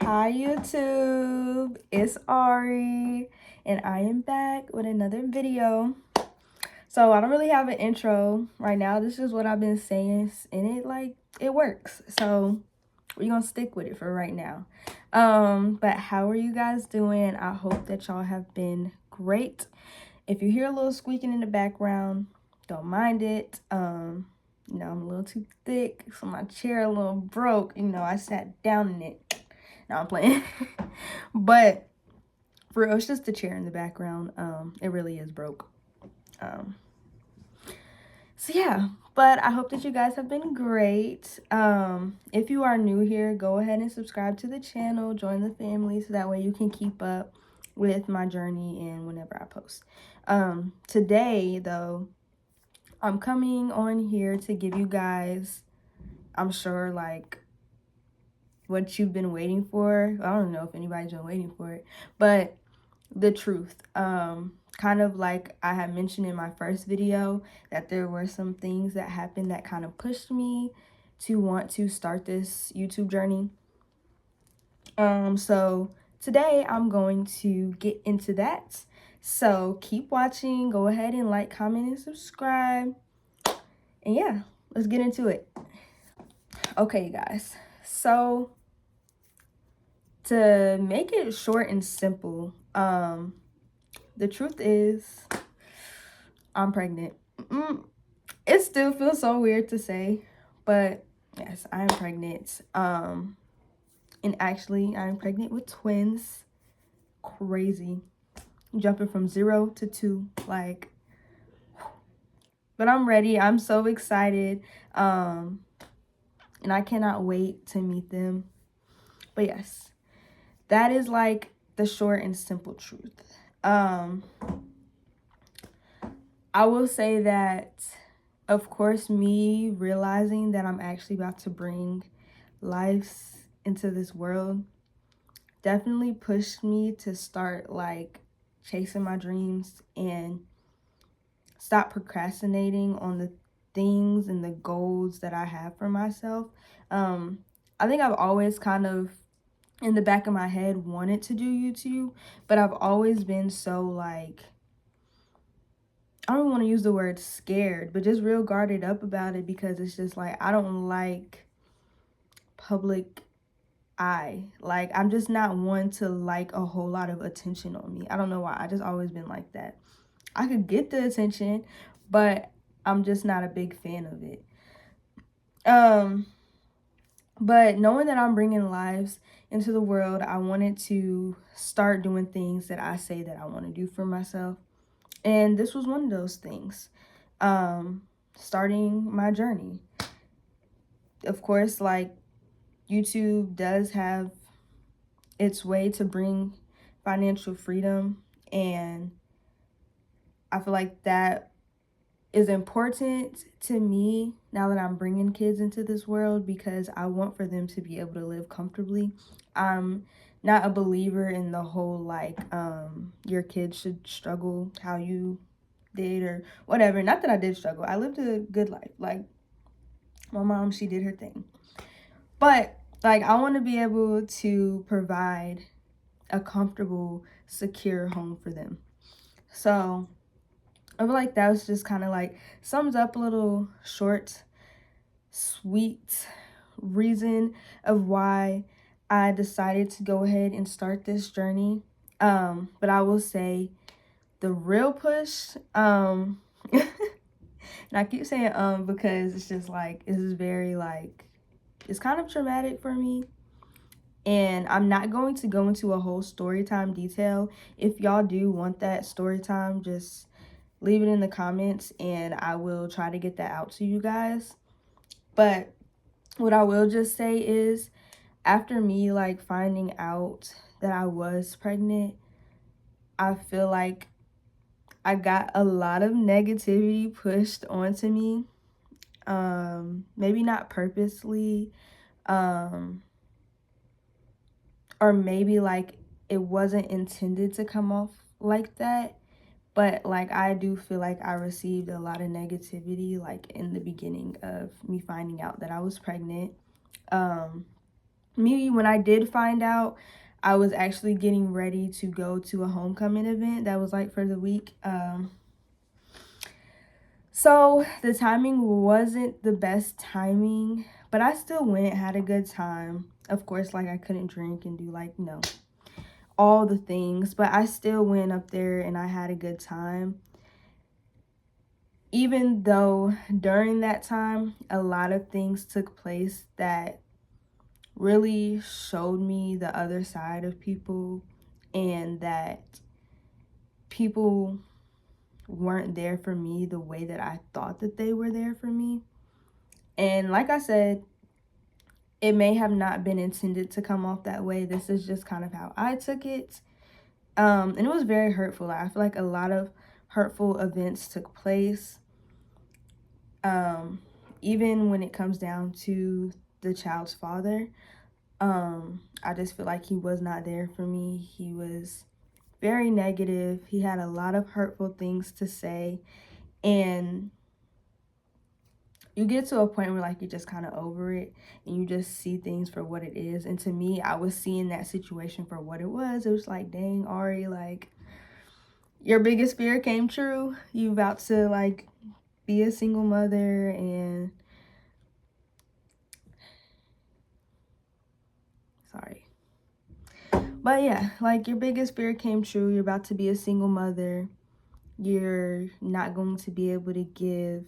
Hi YouTube, it's Ari, and I am back with another video. So I don't really have an intro right now. This is what I've been saying, and it works. So we're gonna stick with it for right now. But how are you guys doing? I hope that y'all have been great. If you hear a little squeaking in the background, don't mind it. I'm a little too thick, so my chair a little broke. I sat down in it. No, I'm playing. But for real, it's just the chair in the background. It really is broke. Um, so yeah, but I hope that you guys have been great. If you are new here, go ahead and subscribe to the channel, join the family, so that way you can keep up with my journey and whenever I post. Today though, I'm coming on here to give you guys, I'm sure, like, what you've been waiting for. I don't know if anybody's been waiting for it, but the truth. Kind of like I had mentioned in my first video, that there were some things that happened that kind of pushed me to want to start this YouTube journey. So today I'm going to get into that. So keep watching, go ahead and like, comment, and subscribe. And yeah, let's get into it. Okay, guys. So to make it short and simple, the truth is I'm pregnant. It still feels so weird to say, but yes, I am pregnant. And actually I'm pregnant with twins. Crazy. Jumping from 0 to 2, like, but I'm ready. I'm so excited. And I cannot wait to meet them. But yes, that is like the short and simple truth. I will say that, of course, me realizing that I'm actually about to bring lives into this world definitely pushed me to start like chasing my dreams and stop procrastinating on the things and the goals that I have for myself. I think I've always kind of in the back of my head wanted to do YouTube, but I've always been so like, I don't want to use the word scared, but just real guarded up about it, because it's just like, I don't like public eye. Like, I'm just not one to like a whole lot of attention on me. I don't know why. I just always been like that. I could get the attention, but I'm just not a big fan of it. But knowing that I'm bringing lives into the world, I wanted to start doing things that I say that I want to do for myself. And this was one of those things. Starting my journey. Of course, like, YouTube does have its way to bring financial freedom, and I feel like that is important to me now that I'm bringing kids into this world, because I want for them to be able to live comfortably. I'm not a believer in the whole like your kids should struggle how you did or whatever. Not that I did struggle. I lived a good life. Like, my mom, she did her thing. But like, I want to be able to provide a comfortable, secure home for them. So I feel like that was just kind of like sums up a little short, sweet reason of why I decided to go ahead and start this journey. But I will say the real push, and I keep saying because it's just like, this is very like, it's kind of traumatic for me. And I'm not going to go into a whole story time detail. If y'all do want that story time, just leave it in the comments and I will try to get that out to you guys. But what I will just say is, after me like finding out that I was pregnant, I feel like I got a lot of negativity pushed onto me. Maybe not purposely, or maybe like it wasn't intended to come off like that. But like, I do feel like I received a lot of negativity like in the beginning of me finding out that I was pregnant. Me, when I did find out, I was actually getting ready to go to a homecoming event that was like for the week. So the timing wasn't the best timing, but I still went, had a good time. Of course, like I couldn't drink and do like, all the things, but I still went up there and I had a good time. Even though during that time, a lot of things took place that really showed me the other side of people, and that people weren't there for me the way that I thought that they were there for me. And like I said, it may have not been intended to come off that way. This is just kind of how I took it. And it was very hurtful. I feel like a lot of hurtful events took place. Even when it comes down to the child's father, I just feel like he was not there for me. He was very negative. He had a lot of hurtful things to say. And you get to a point where like you're just kind of over it and you just see things for what it is. And to me, I was seeing that situation for what it was. It was like, dang, Ari, like your biggest fear came true. You about to like be a single mother, and sorry. But yeah, like your biggest fear came true. You're about to be a single mother. You're not going to be able to give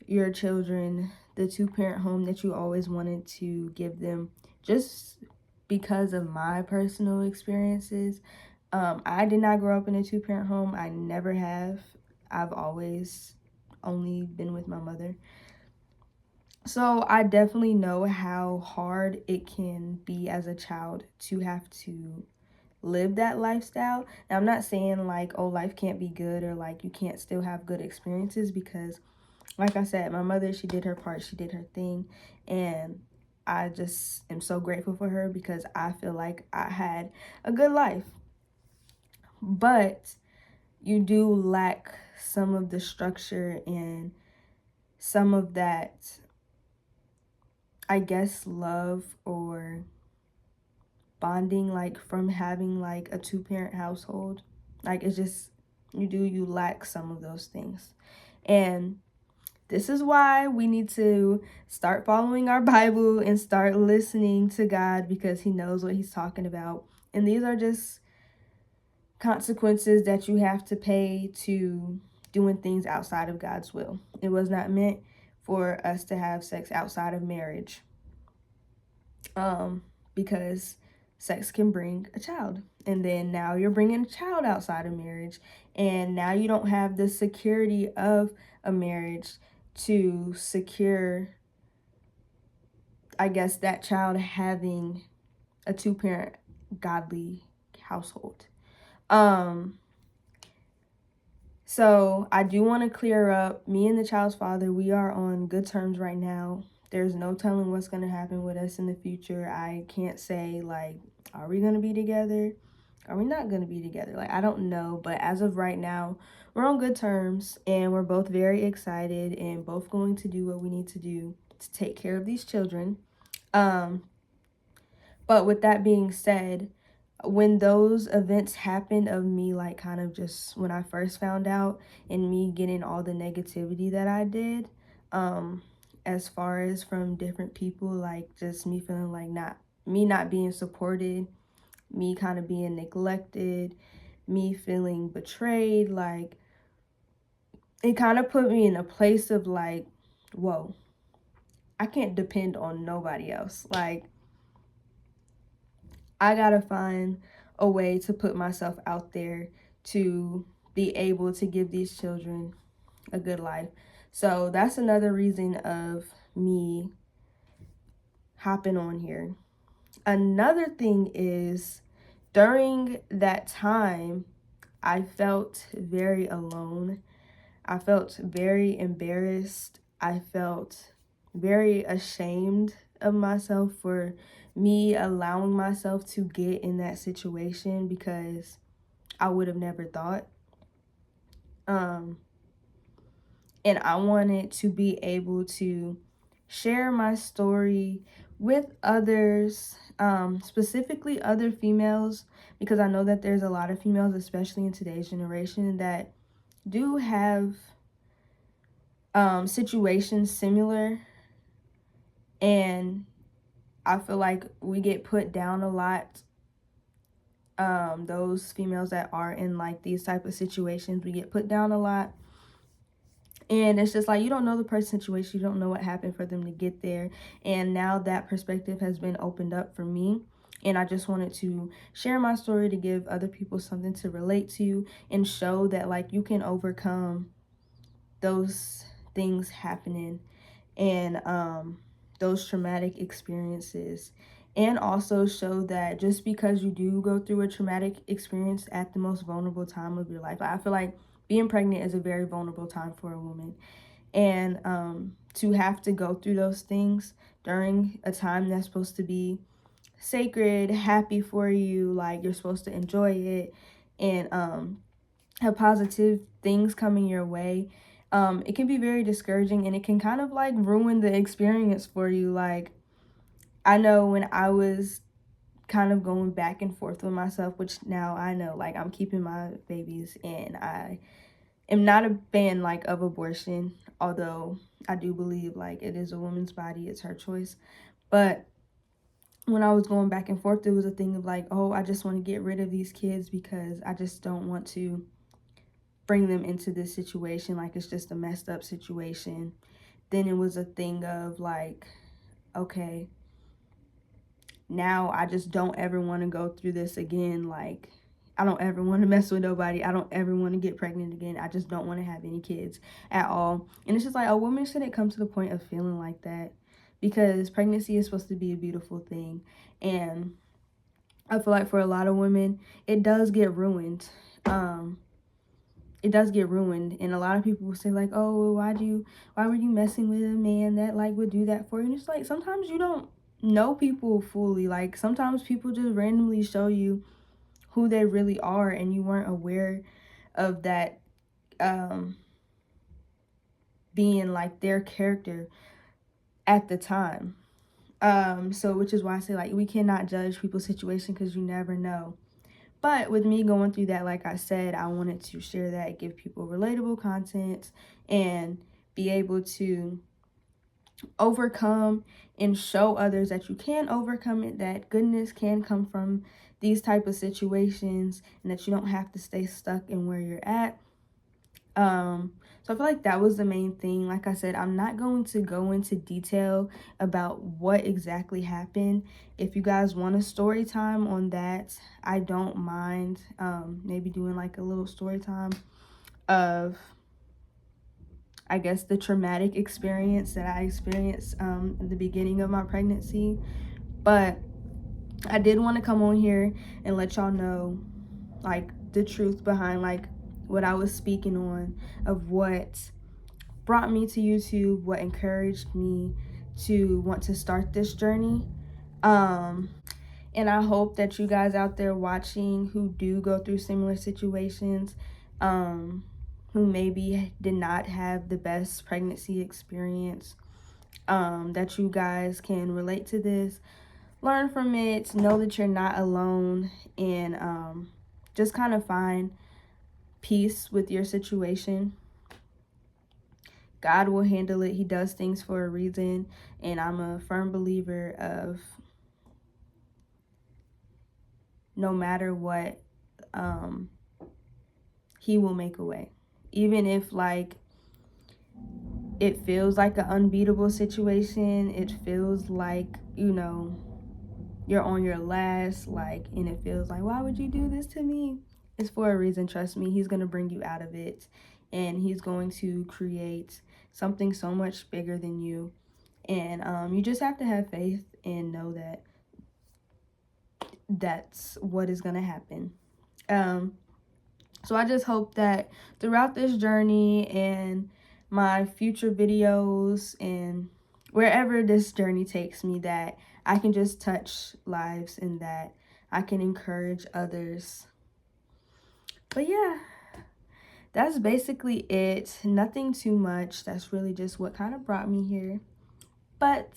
your children the two-parent home that you always wanted to give them, just because of my personal experiences. I did not grow up in a two-parent home. I never have. I've always only been with my mother. So I definitely know how hard it can be as a child to have to live that lifestyle. Now, I'm not saying like, oh, life can't be good or like you can't still have good experiences, because like I said, my mother, she did her part, she did her thing, and I just am so grateful for her because I feel like I had a good life. But you do lack some of the structure and some of that, I guess, love or bonding, like from having like a two-parent household. Like it's just, you lack some of those things. And this is why we need to start following our Bible and start listening to God, because he knows what he's talking about. And these are just consequences that you have to pay to doing things outside of God's will. It was not meant for us to have sex outside of marriage, because sex can bring a child. And then now you're bringing a child outside of marriage. And now you don't have the security of a marriage to secure, I guess, that child having a two-parent godly household. So I do want to clear up, me and the child's father, we are on good terms right now. There's no telling what's going to happen with us in the future. I can't say like, are we going to be together? Are we not going to be together? Like, I don't know. But as of right now, we're on good terms and we're both very excited and both going to do what we need to do to take care of these children. But with that being said, when those events happened of me, like kind of just when I first found out and me getting all the negativity that I did, as far as from different people, like just me feeling like not being supported, me kind of being neglected, me feeling betrayed, like it kind of put me in a place of like, whoa, I can't depend on nobody else. Like, I gotta find a way to put myself out there to be able to give these children a good life. So that's another reason of me hopping on here. Another thing is, during that time, I felt very alone. I felt very embarrassed. I felt very ashamed of myself for me allowing myself to get in that situation, because I would have never thought. And I wanted to be able to share my story with others, specifically other females, because I know that there's a lot of females, especially in today's generation, that do have situations similar, and I feel like we get put down a lot. Those females that are in like these type of situations, we get put down a lot. And it's just like, you don't know the person's situation, you don't know what happened for them to get there. And now that perspective has been opened up for me, and I just wanted to share my story to give other people something to relate to and show that like you can overcome those things happening, and those traumatic experiences, and also show that just because you do go through a traumatic experience at the most vulnerable time of your life, I feel like being pregnant is a very vulnerable time for a woman, and to have to go through those things during a time that's supposed to be sacred, happy for you, like you're supposed to enjoy it, and have positive things coming your way, it can be very discouraging, and it can kind of like ruin the experience for you. Like, I know when I was kind of going back and forth with myself, which now I know like I'm keeping my babies, and I am not a fan like of abortion, although I do believe like it is a woman's body, it's her choice. But when I was going back and forth, there was a thing of like, oh, I just want to get rid of these kids because I just don't want to bring them into this situation, like it's just a messed up situation. Then it was a thing of like, okay, now I just don't ever want to go through this again. Like, I don't ever want to mess with nobody. I don't ever want to get pregnant again. I just don't want to have any kids at all. And it's just like, a woman shouldn't come to the point of feeling like that, because pregnancy is supposed to be a beautiful thing. And I feel like for a lot of women, it does get ruined. It does get ruined, and a lot of people will say like, oh, why were you messing with a man that like would do that for you? And it's like, sometimes you don't know people fully. Like, sometimes people just randomly show you who they really are, and you weren't aware of that being like their character at the time. So which is why I say like we cannot judge people's situation, because you never know. But with me going through that, like I said, I wanted to share that, give people relatable content, and be able to overcome and show others that you can overcome it, that goodness can come from these type of situations, and that you don't have to stay stuck in where you're at. So I feel like that was the main thing. Like I said, I'm not going to go into detail about what exactly happened. If you guys want a story time on that, I don't mind maybe doing like a little story time of, I guess, the traumatic experience that I experienced in the beginning of my pregnancy. But I did want to come on here and let y'all know like the truth behind like what I was speaking on, of what brought me to YouTube, what encouraged me to want to start this journey. And I hope that you guys out there watching who do go through similar situations, who maybe did not have the best pregnancy experience, that you guys can relate to this, learn from it, know that you're not alone, and just kind of find peace with your situation. God will handle it. He does things for a reason, and I'm a firm believer of no matter what, he will make a way. Even if like it feels like an unbeatable situation, it feels like, you know, you're on your last, like, and it feels like, why would you do this to me? It's for a reason. Trust me, he's going to bring you out of it, and he's going to create something so much bigger than you. And you just have to have faith and know that that's what is going to happen. So I just hope that throughout this journey and my future videos and wherever this journey takes me, that I can just touch lives and that I can encourage others. But yeah, that's basically it. Nothing too much. That's really just what kind of brought me here. But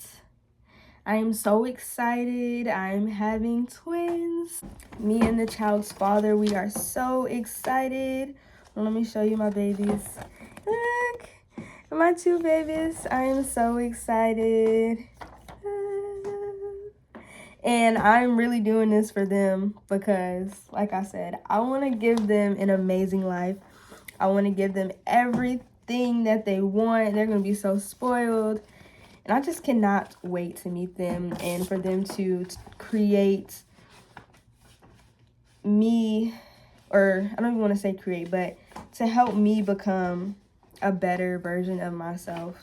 I am so excited. I'm having twins. Me and the child's father, we are so excited. Well, let me show you my babies. Look, my two babies. I am so excited. And I'm really doing this for them because, like I said, I want to give them an amazing life. I want to give them everything that they want. They're going to be so spoiled. And I just cannot wait to meet them and for them to create me, or I don't even want to say create, but to help me become a better version of myself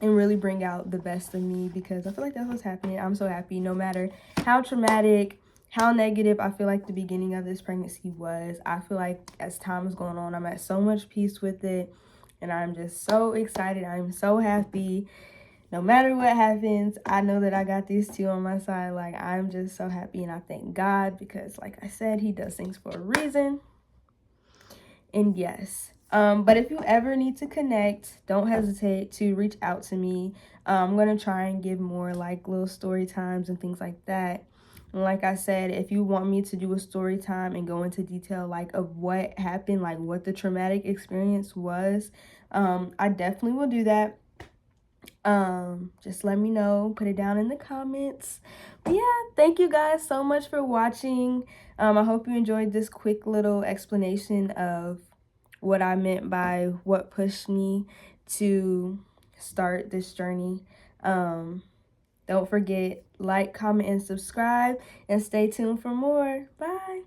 and really bring out the best of me, because I feel like that's what's happening. I'm so happy no matter how traumatic, how negative I feel like the beginning of this pregnancy was. I feel like as time is going on, I'm at so much peace with it, and I'm just so excited. I'm so happy. No matter what happens, I know that I got these two on my side. Like, I'm just so happy, and I thank God because, like I said, he does things for a reason. And yes, but if you ever need to connect, don't hesitate to reach out to me. I'm going to try and give more like little story times and things like that. And like I said, if you want me to do a story time and go into detail like of what happened, like what the traumatic experience was, I definitely will do that. Just let me know, put it down in the comments. But yeah, thank you guys so much for watching. I hope you enjoyed this quick little explanation of what I meant by what pushed me to start this journey. Don't forget, like, comment, and subscribe, and stay tuned for more. Bye.